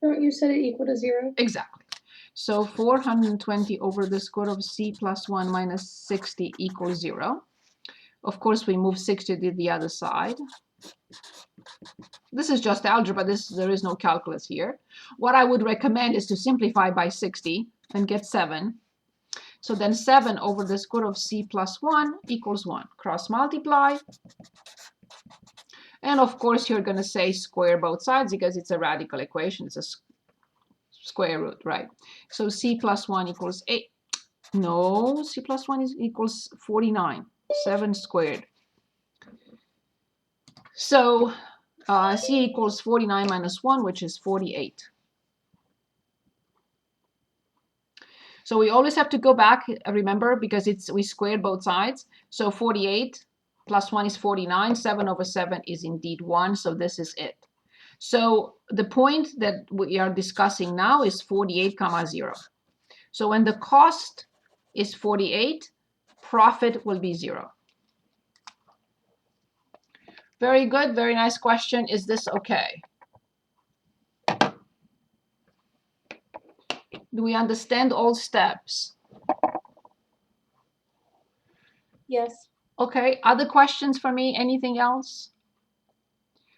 You said it equal to 0? Exactly. So 420 over the square of c plus 1 minus 60 equals 0. Of course, we move 60 to the other side. This is just algebra. There is no calculus here. What I would recommend is to simplify by 60 and get 7. So then 7 over the square of c plus 1 equals 1. Cross multiply. And of course, you're going to say square both sides because it's a radical equation. It's a square root, right? So c plus 1 equals 8. No, c plus 1 equals 49. 7 squared. So c equals 49 minus 1, which is 48. So we always have to go back, remember, because we squared both sides. So 48 plus 1 is 49. 7 over 7 is indeed 1. So this is it. So the point that we are discussing now is 48 comma 0. So when the cost is 48, profit will be 0. Very good. Very nice question. Is this okay? Do we understand all steps? Yes. Okay. Other questions for me? Anything else?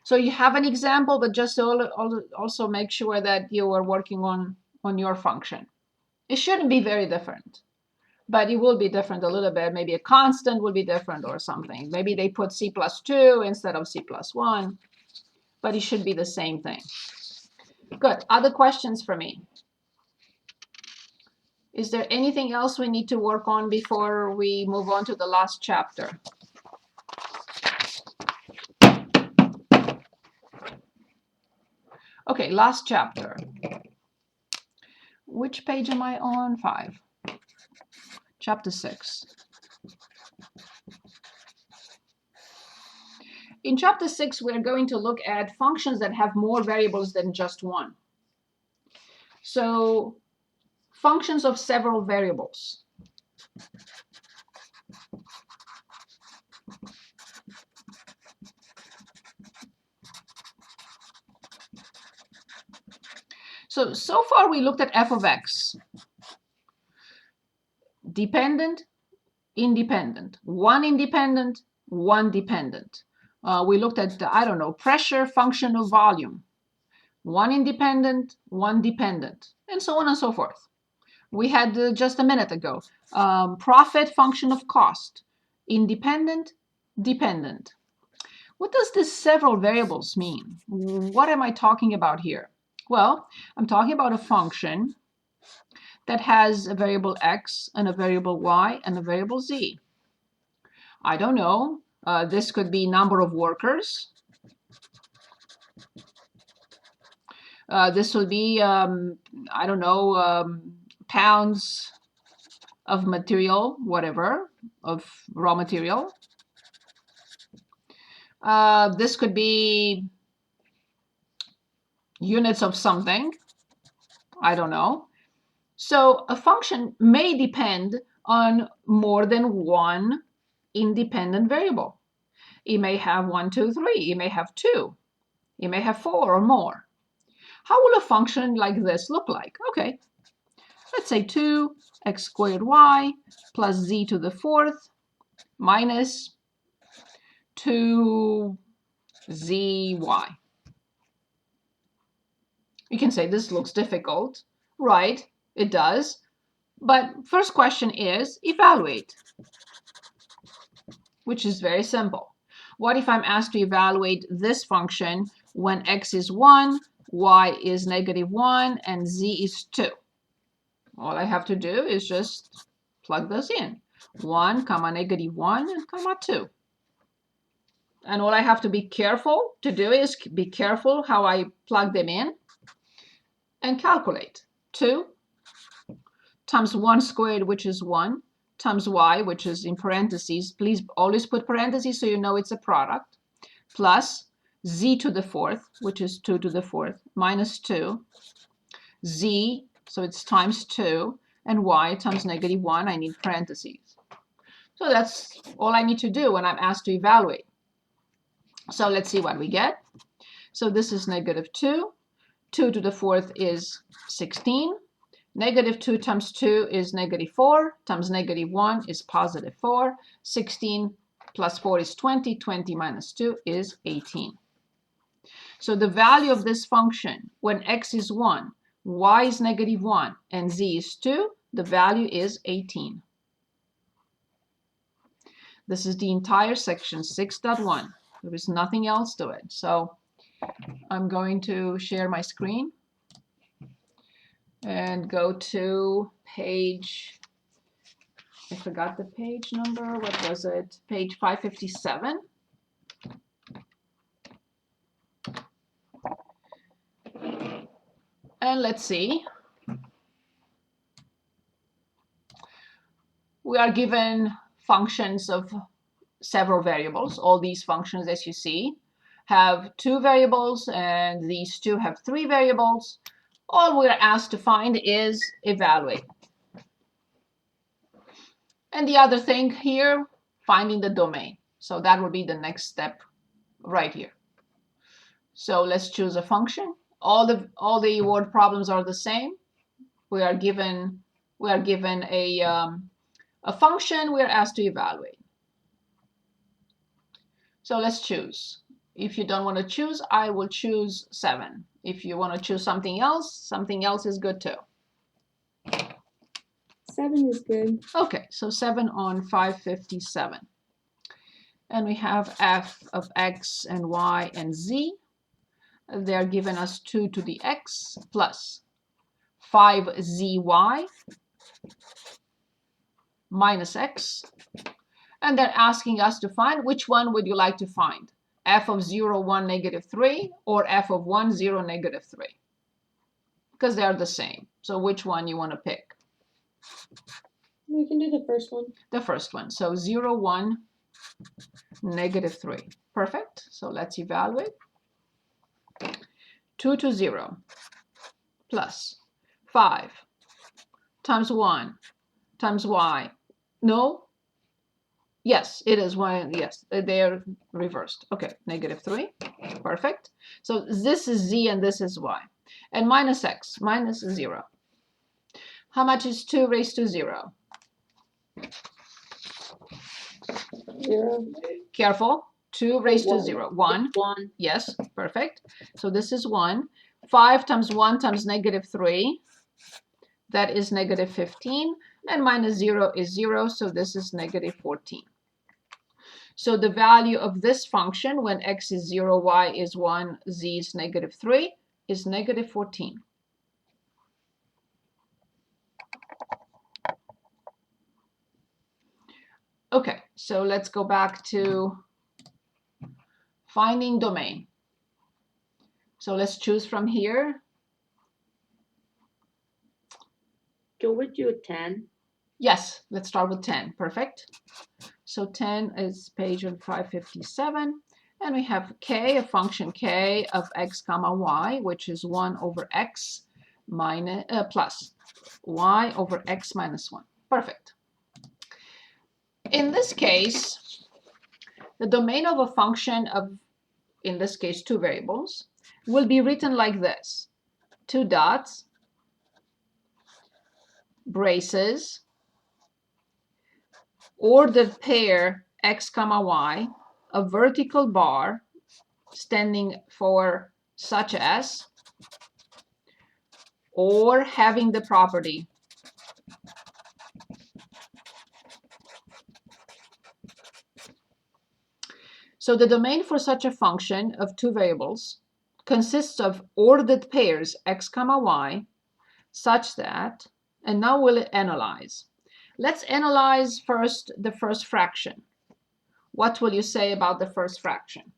So you have an example, but just also make sure that you are working on your function. It shouldn't be very different, but it will be different a little bit. Maybe a constant will be different or something. Maybe they put c plus 2 instead of c plus 1, but it should be the same thing. Good. Other questions for me? Is there anything else we need to work on before we move on to the last chapter? Okay, last chapter. Which page am I on? 5. Chapter 6. In chapter 6, we're going to look at functions that have more variables than just one. So functions of several variables. So far we looked at f of x. Dependent, independent. One independent, one dependent. We looked at, I don't know, pressure, function of volume. One independent, one dependent, and so on and so forth. We had just a minute ago, profit, function of cost. Independent, dependent. What does this several variables mean? What am I talking about here? Well, I'm talking about a function that has a variable x and a variable y and a variable z. I don't know. This could be number of workers. This will be, I don't know, pounds of material, whatever, of raw material. This could be units of something. I don't know. So a function may depend on more than one independent variable. It may have 1, 2, 3. It may have 2. It may have 4 or more. How will a function like this look like? Okay, let's say 2x squared y plus z to the 4th minus 2zy. You can say this looks difficult, right? It does. But first question is evaluate, which is very simple. What if I'm asked to evaluate this function when x is 1, y is -1, and z is 2? All I have to do is just plug those in. 1, comma, -1, and comma 2. And all I have to be careful to do is be careful how I plug them in and calculate. 2 times 1 squared, which is 1, times y, which is in parentheses. Please always put parentheses so you know it's a product, plus z to the 4th, which is 2 to the 4th, minus 2, z, so it's times 2, and y times -1, I need parentheses. So that's all I need to do when I'm asked to evaluate. So let's see what we get. So this is -2 2 to the 4th is 16. Negative 2 times 2 is negative 4, times negative 1 is positive 4. 16 plus 4 is 20. 20 minus 2 is 18. So the value of this function when x is 1, y is negative 1, and z is 2, the value is 18. This is the entire section 6.1. There is nothing else to it. So I'm going to share my screen and go to page, I forgot the page number. What was it? Page 557. And let's see. We are given functions of several variables. All these functions, as you see, have 2 variables, and these 2 have 3 variables. All we're asked to find is evaluate. And the other thing here, finding the domain. So that will be the next step right here. So let's choose a function. All the word problems are the same. We are given a function we are asked to evaluate. So let's choose. If you don't want to choose, I will choose 7. If you want to choose something else is good too. 7 is good. Okay, so 7 on 557. And we have f of x and y and z. They're giving us 2 to the x plus 5zy minus x. And they're asking us to find which one would you like to find? F of 0, 1, negative 3, or f of 1, 0, negative 3? Because they're the same. So which one you want to pick? We can do the first one. The first one. So 0, 1, negative 3. Perfect. So let's evaluate. 2 to 0 plus 5 times 1 times y. No? Yes, it is y. Yes, they're reversed. Okay, negative 3. Perfect. So this is z and this is y. And minus x, minus 0. How much is 2 raised to 0? 0. Careful. 2 raised to 0. 1. 1. Yes, perfect. So this is 1. 5 times 1 times negative 3. That is negative 15. And minus 0 is 0. So this is negative 14. So the value of this function when x is 0, y is 1, z is negative 3 is negative 14. Okay, so let's go back to finding domain. So let's choose from here. Can we do 10? Yes, let's start with 10. Perfect. So 10 is page 557. And we have k, a function k of x comma y, which is 1 over x minus, plus y over x minus 1. Perfect. In this case, the domain of a function of, in this case, 2 variables, will be written like this. 2 dots, braces, ordered pair x comma y, a vertical bar standing for such as, or having the property. So the domain for such a function of 2 variables consists of ordered pairs x comma y such that, and now we'll analyze. Let's analyze first the first fraction. What will you say about the first fraction?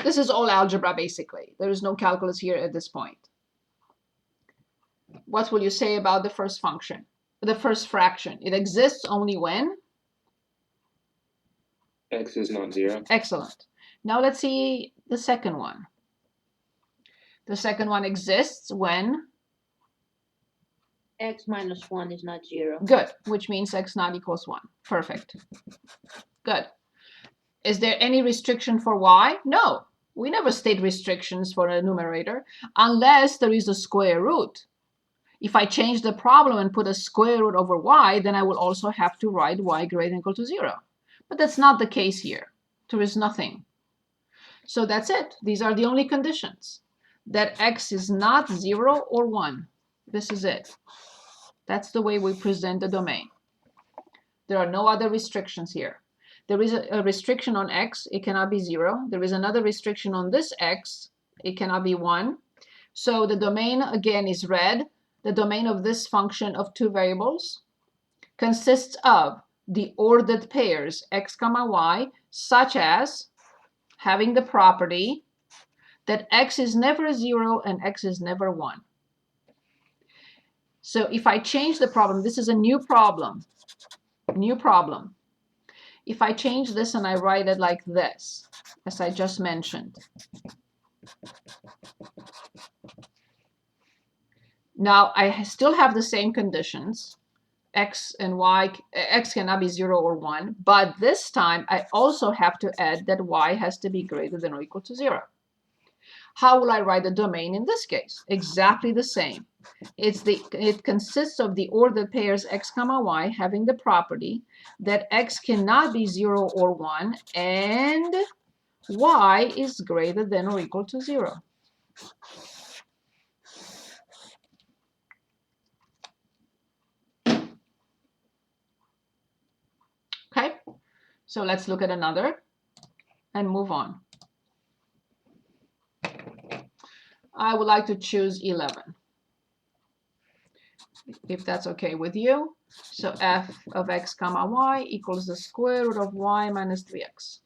This is all algebra basically. There is no calculus here at this point. What will you say about the first function? The first fraction. It exists only when? X is not 0. Excellent. Now let's see the second one. The second one exists when? X minus 1 is not 0. Good, which means x not equals 1. Perfect. Good. Is there any restriction for y? No. We never state restrictions for a numerator unless there is a square root. If I change the problem and put a square root over y, then I will also have to write y greater than or equal to 0. But that's not the case here. There is nothing. So that's it. These are the only conditions. That x is not 0 or 1. This is it. That's the way we present the domain. There are no other restrictions here. There is a restriction on x. It cannot be 0. There is another restriction on this x. It cannot be 1. So the domain, again, is red. The domain of this function of two variables consists of the ordered pairs x comma y, such as having the property that x is never 0 and x is never 1. So if I change the problem, this is a new problem. If I change this and I write it like this, as I just mentioned. Now I still have the same conditions. X and y, x cannot be 0 or 1, but this time I also have to add that y has to be greater than or equal to 0. How will I write the domain in this case? Exactly the same. It consists of the ordered pairs x comma y having the property that x cannot be 0 or 1 and y is greater than or equal to 0. Okay, so let's look at another and move on. I would like to choose 11, if that's okay with you. So f of x comma y equals the square root of y minus 3x.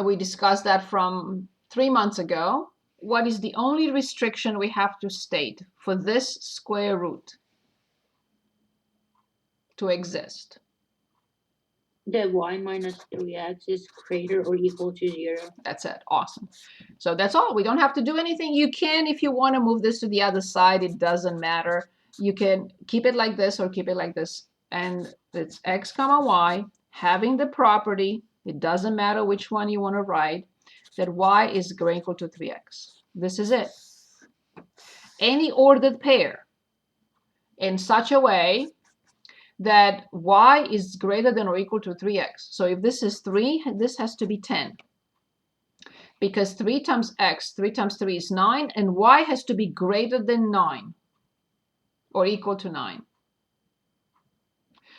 We discussed that from 3 months ago. What is the only restriction we have to state for this square root to exist? That y minus 3x is greater or equal to 0. That's it. Awesome. So that's all. We don't have to do anything. You can, if you want to move this to the other side, it doesn't matter. You can keep it like this or keep it like this. And it's x comma y having the property, it doesn't matter which one you want to write, that y is greater or equal to 3x. This is it. Any ordered pair in such a way that y is greater than or equal to 3x. So if this is 3, this has to be 10. Because 3 times x, 3 times 3 is 9, and y has to be greater than 9 or equal to 9.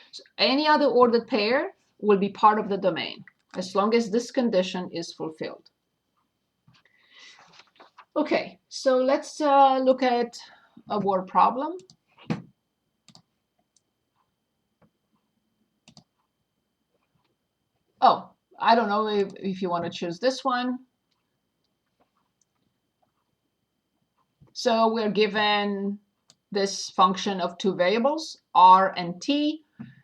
So any other ordered pair will be part of the domain as long as this condition is fulfilled. Okay, so let's look at a word problem. Oh, I don't know if you want to choose this one. So we're given this function of two variables, r and t.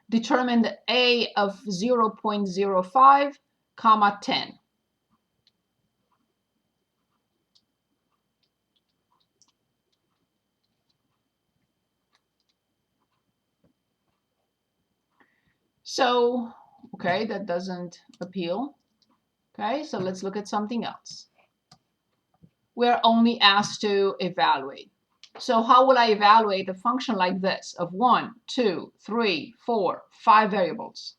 Determine the a of 0.05, comma 10. So, okay, that doesn't appeal. Okay, so let's look at something else. We're only asked to evaluate. So how will I evaluate a function like this of 1, 2, 3, 4, 5 variables?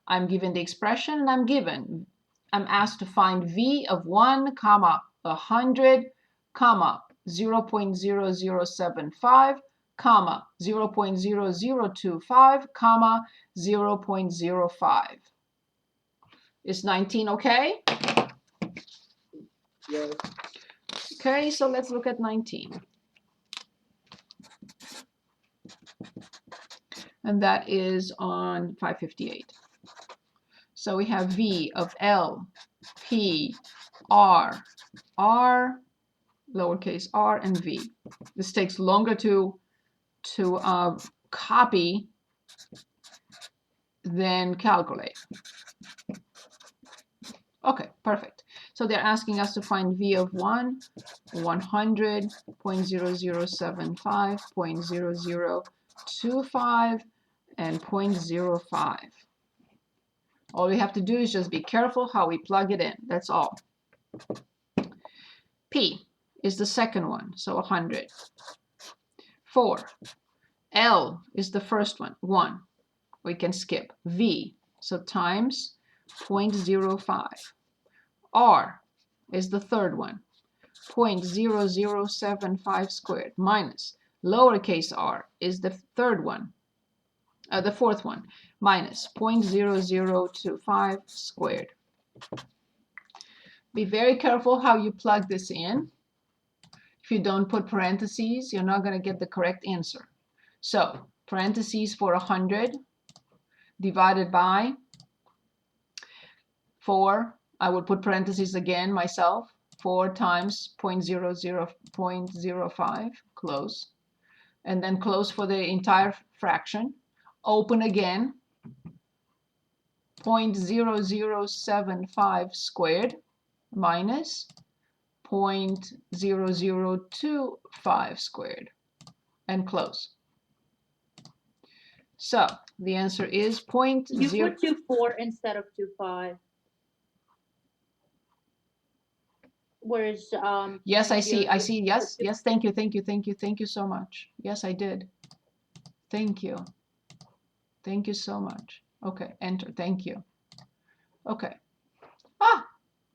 I'm given the expression and I'm asked to find v of 1, comma 100, comma 0.0075, comma 0.0025, comma 0.05. Is 19 okay? Yes. Okay, so let's look at 19. And that is on 558. So we have v of L, P, R, lowercase r, and v. This takes longer to copy than calculate. Okay, perfect. So they're asking us to find v of 1, 100, 0.0075, 0.0025, and 0.05. All we have to do is just be careful how we plug it in. That's all. P is the second one, so 100. 4. L is the first one, 1. We can skip. V, so times 0.05. R is the third one, 0.0075 squared minus lowercase r is the third one, the fourth one, minus 0.0025 squared. Be very careful how you plug this in. If you don't put parentheses, you're not going to get the correct answer. So parentheses for 100 divided by 4. I would put parentheses again myself. 4 times 0.05, close. And then close for the entire fraction. Open again. 0.0075 squared minus 0.0025 squared. And close. So the answer is You put 2.4 instead of 2.5. Whereas yes, I see. Yes, thank you so much. Yes, I did. Thank you so much. Okay, enter. Thank you. Okay.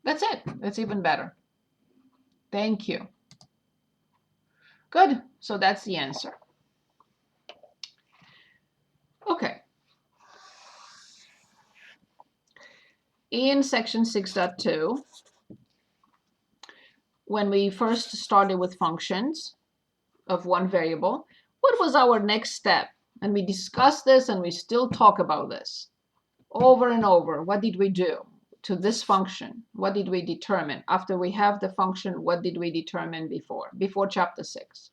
That's it. That's even better. Thank you. Good. So that's the answer. Okay. In section 6.2, when we first started with functions of one variable, what was our next step? And we discussed this and we still talk about this over and over. What did we do to this function? What did we determine? After we have the function, what did we determine before chapter 6?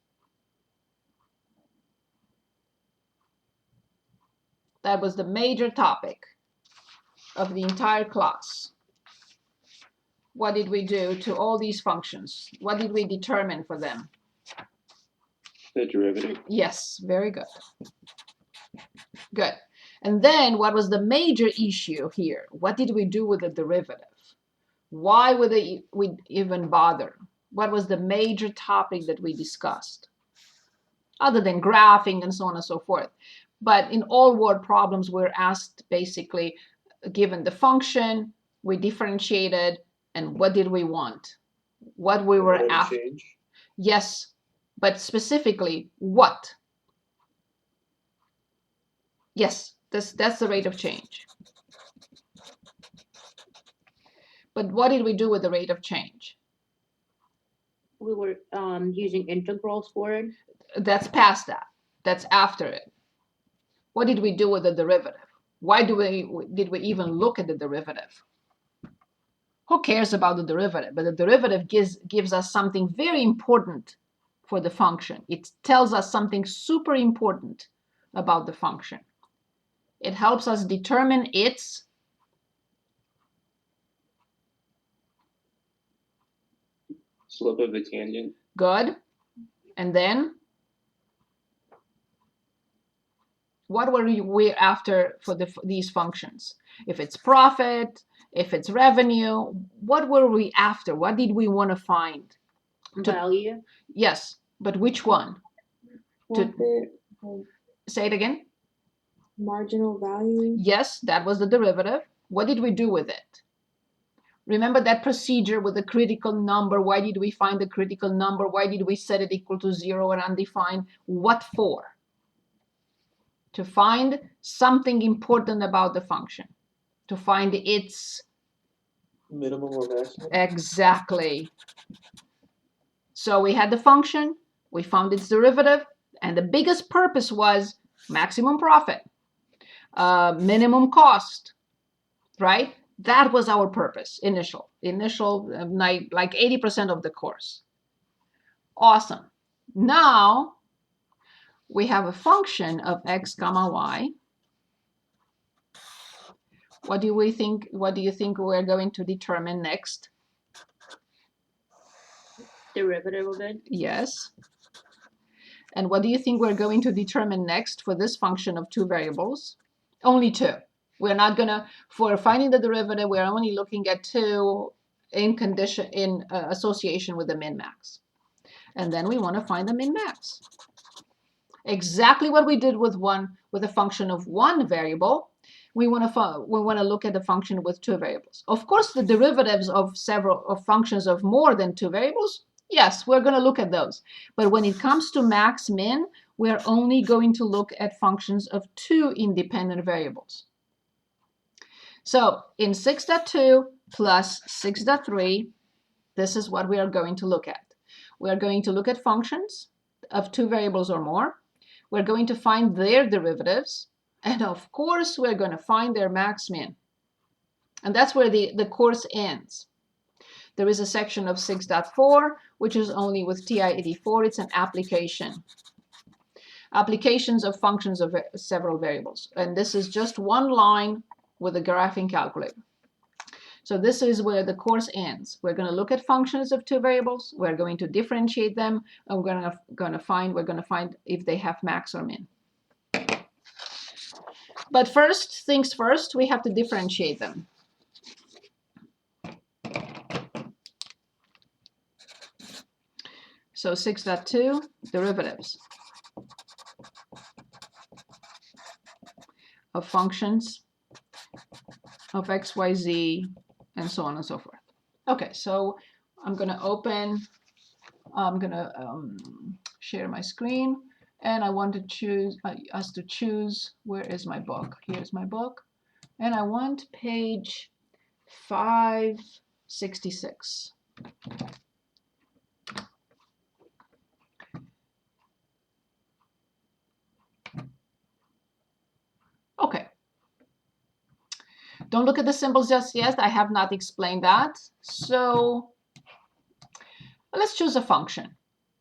That was the major topic of the entire class. What did we do to all these functions? What did we determine for them? The derivative. Yes, very good. Good. And then what was the major issue here? What did we do with the derivative? Why would we even bother? What was the major topic that we discussed? Other than graphing and so on and so forth. But in all word problems, we're asked basically, given the function, we differentiated, and what did we want? What we were after. Yes, but specifically what? Yes, that's the rate of change. But what did we do with the rate of change? We were using integrals for it. That's past that. That's after it. What did we do with the derivative? Why did we even look at the derivative? Who cares about the derivative? But the derivative gives us something very important for the function. It tells us something super important about the function. It helps us determine its slope of the tangent. Good. And then what were we after for these functions? If it's profit, if it's revenue, what were we after? What did we want to find? Value. Yes, but which one? Profit, Say it again. marginal value. Yes, that was the derivative. What did we do with it? Remember that procedure with the critical number. Why did we find the critical number? Why did we set it equal to 0 and undefined? What for? To find something important about the function. To find its Minimum or maximum? Exactly. So we had the function, we found its derivative, and the biggest purpose was maximum profit, minimum cost, right? That was our purpose, initial, like 80% of the course. Awesome. Now we have a function of x comma y. What do you think we're going to determine next? Derivative of it. Yes. And what do you think we're going to determine next for this function of two variables? Only two. We're not gonna, for finding the derivative, we're only looking at 2 in association with the min-max. And then we want to find the min-max. Exactly what we did with a function of 1 variable. We want to look at the function with 2 variables. Of course, the derivatives of functions of more than 2 variables, yes, we're going to look at those. But when it comes to max min, we're only going to look at functions of 2 independent variables. So in 6.2 plus 6.3, this is what we are going to look at. We are going to look at functions of 2 variables or more. We're going to find their derivatives. And of course, we're going to find their max min. And that's where the course ends. There is a section of 6.4, which is only with TI-84. It's an application. Applications of functions of several variables. And this is just one line with a graphing calculator. So this is where the course ends. We're going to look at functions of 2 variables. We're going to differentiate them, and we're going to find if they have max or min. But first things first, we have to differentiate them. So 6.2 derivatives of functions of x, y, z, and so on and so forth. Okay, so I'm going to share my screen, and I want to choose us to choose, where is my book? Here's my book, and I want page 566. Okay. Don't look at the symbols just yet. I have not explained that. So let's choose a function.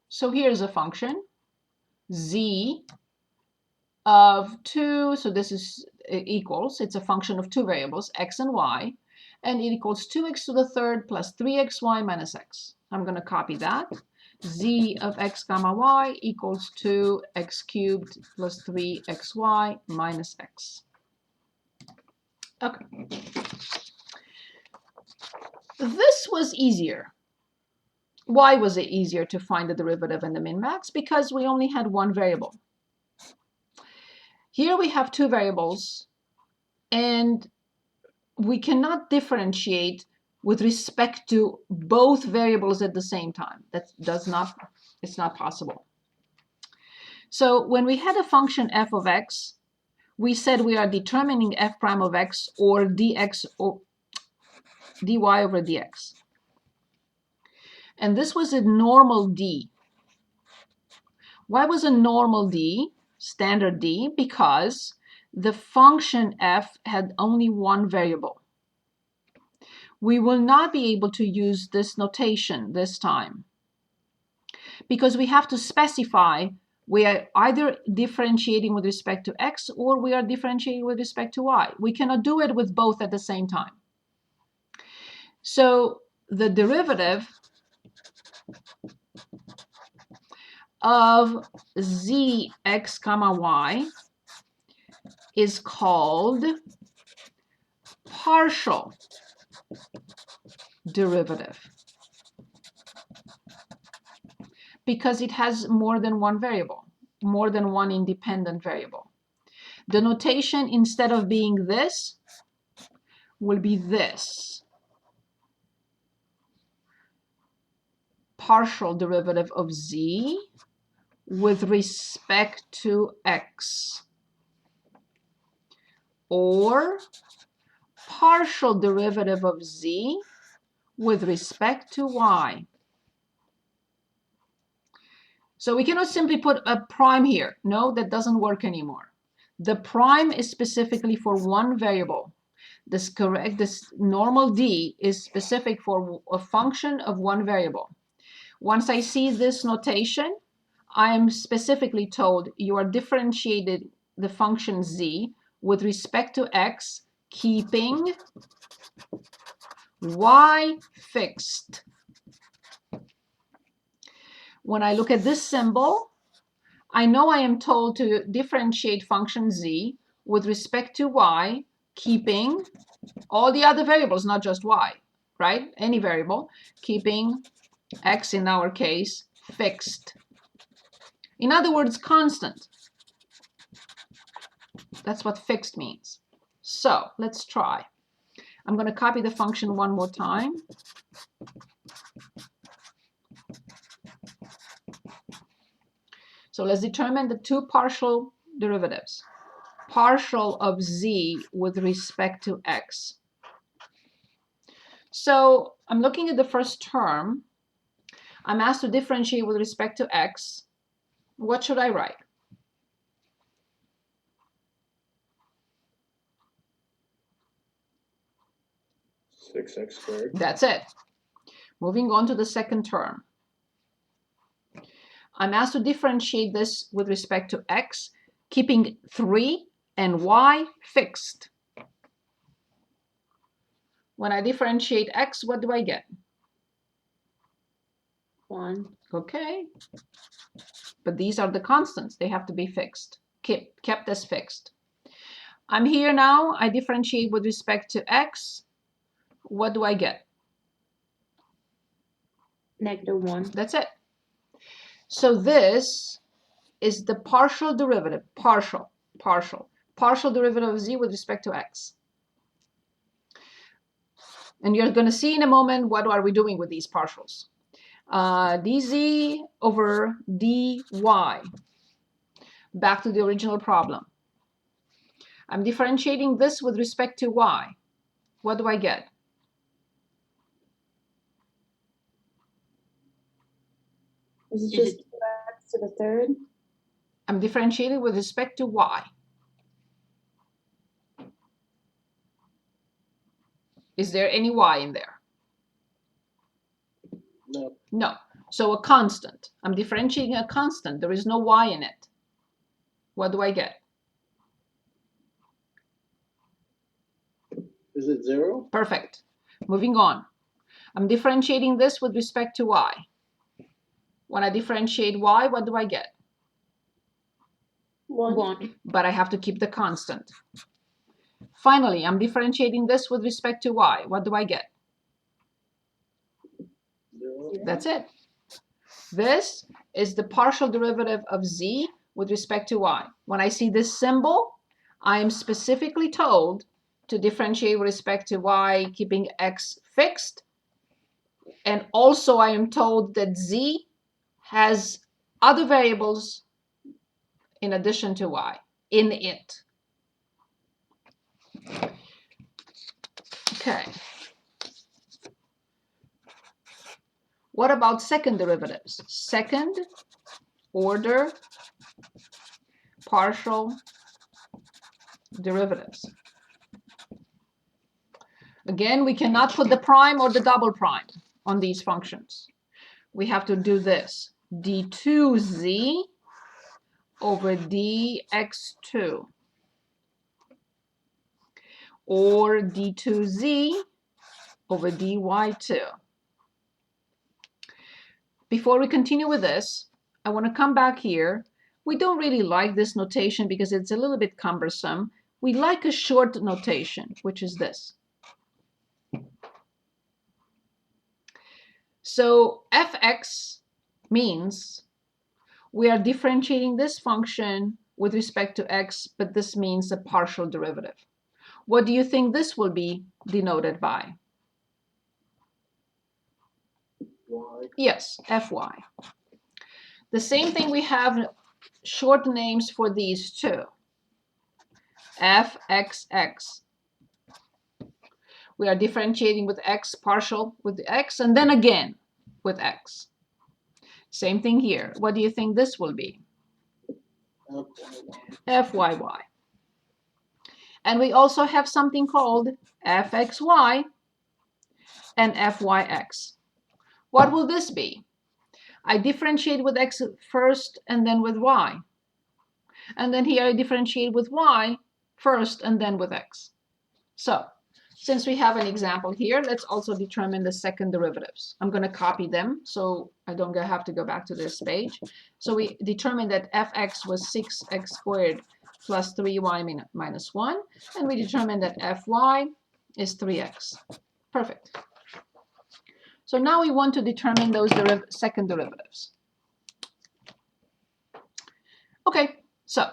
So here's a function, z of 2. So this is equals. It's a function of 2 variables, x and y. And it equals 2x to the third plus 3xy minus x. I'm going to copy that. Z of x comma y equals 2x cubed plus 3xy minus x. Okay. This was easier. Why was it easier to find the derivative and the min-max? Because we only had 1 variable. Here we have 2 variables, and we cannot differentiate with respect to both variables at the same time. It's not possible. So when we had a function f of x, we said we are determining f prime of x or dx or dy over dx. And this was a normal d. Why was a normal d, standard d? Because the function f had only 1 variable. We will not be able to use this notation this time because we have to specify we are either differentiating with respect to x or we are differentiating with respect to y. We cannot do it with both at the same time. So the derivative of z x comma y is called partial derivative because it has more than 1 variable, more than 1 independent variable. The notation, instead of being this, will be this. Partial derivative of z with respect to x, or partial derivative of z with respect to y. So we cannot simply put a prime here. No, that doesn't work anymore. The prime is specifically for 1 variable. This normal d is specific for a function of 1 variable. Once I see this notation, I am specifically told you are differentiated the function z with respect to x, keeping y fixed. When I look at this symbol, I know I am told to differentiate function z with respect to y keeping all the other variables, not just y, right? Any variable, keeping x in our case fixed. In other words, constant. That's what fixed means. So let's try. I'm going to copy the function one more time. So let's determine the two partial derivatives. Partial of z with respect to x. So I'm looking at the first term. I'm asked to differentiate with respect to x. What should I write? Six x squared. That's it. Moving on to the second term. I'm asked to differentiate this with respect to x, keeping 3 and y fixed. When I differentiate x, what do I get? 1. Okay. But these are the constants. They have to be fixed, kept as fixed. I'm here now. I differentiate with respect to x. What do I get? -1. That's it. So this is the partial derivative, partial derivative of z with respect to x. And you're going to see in a moment what are we doing with these partials. dz over dy. Back to the original problem. I'm differentiating this with respect to y. What do I get? This is Is just it- 2x to the third. I'm differentiating with respect to y. Is there any y in there? No. No. So a constant. I'm differentiating a constant. There is no y in it. What do I get? Is it 0? Perfect. Moving on. I'm differentiating this with respect to y. When I differentiate y, what do I get? 1. But I have to keep the constant. Finally, I'm differentiating this with respect to y. What do I get? 0. That's it. This is the partial derivative of z with respect to y. When I see this symbol, I am specifically told to differentiate with respect to y, keeping x fixed. And also I am told that z has other variables in addition to y in it. Okay. What about second derivatives? Second order partial derivatives. Again, we cannot put the prime or the double prime on these functions. We have to do this. d2z over dx2 or d2z over dy2. Before we continue with this, I want to come back here. We don't really like this notation because it's a little bit cumbersome. We like a short notation, which is this. So fx means we are differentiating this function with respect to x, but this means a partial derivative. What do you think this will be denoted by? Y. Yes, fy. The same thing, we have short names for these two. fxx. We are differentiating with x, partial with x, and then again with x. Same thing here. What do you think this will be? fyy. And we also have something called fxy and fyx. What will this be? I differentiate with x first and then with y. And then here I differentiate with y first and then with x. So since we have an example here, let's also determine the second derivatives. I'm going to copy them so I don't have to go back to this page. So we determined that fx was 6x squared plus 3y minus 1, and we determine that fy is 3x. Perfect. So now we want to determine those second derivatives. Okay, so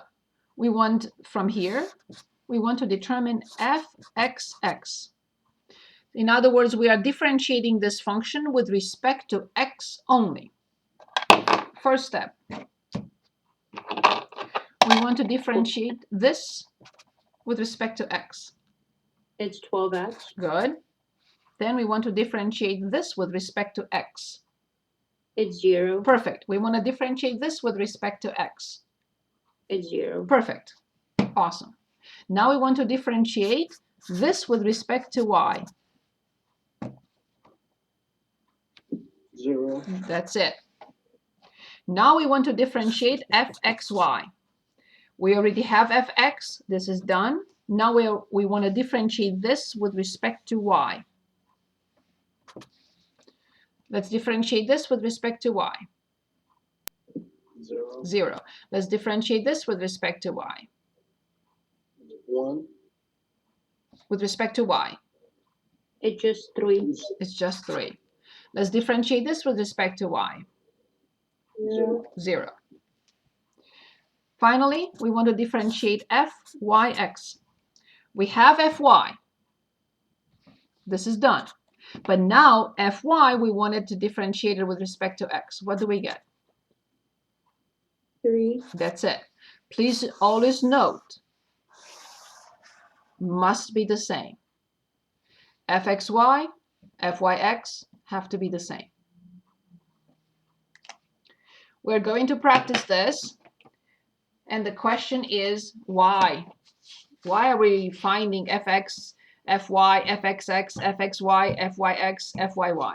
we want from here, we want to determine fxx. In other words, we are differentiating this function with respect to x only. First step. We want to differentiate this with respect to x. It's 12x. Good. Then we want to differentiate this with respect to x. It's 0. Perfect. We want to differentiate this with respect to x. It's 0. Perfect. Awesome. Now we want to differentiate this with respect to y. 0. That's it. Now we want to differentiate fxy. We already have fx. This is done. Now we want to differentiate this with respect to y. Let's differentiate this with respect to y. 0. 0. Let's differentiate this with respect to y. 1. With respect to y, It's just 3. it's just 3. Let's differentiate this with respect to y. 0. 0. Finally, we want to differentiate fyx. We have fy. This is done. But now fy, we wanted to differentiate it with respect to x. What do we get? 3. That's it. Please always note, must be the same. fxy, fyx have to be the same. We're going to practice this. And the question is, why? Why are we finding fx, fy, fxx, fxy, fyx, fyy?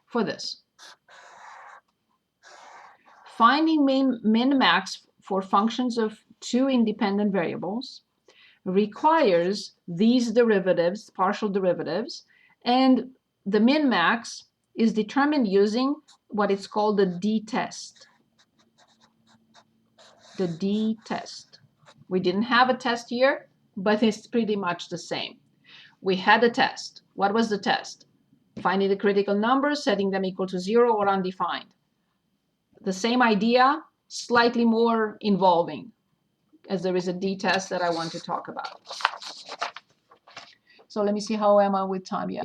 For this. Finding min-max for functions of two independent variables requires these derivatives, partial derivatives, and the min-max is determined using what is called the d-test. The d-test. We didn't have a test here, but it's pretty much the same. We had a test. What was the test? Finding the critical numbers, setting them equal to 0 or undefined. The same idea, slightly more involving, as there is a d-test that I want to talk about. So let me see, how am I with time? Yeah.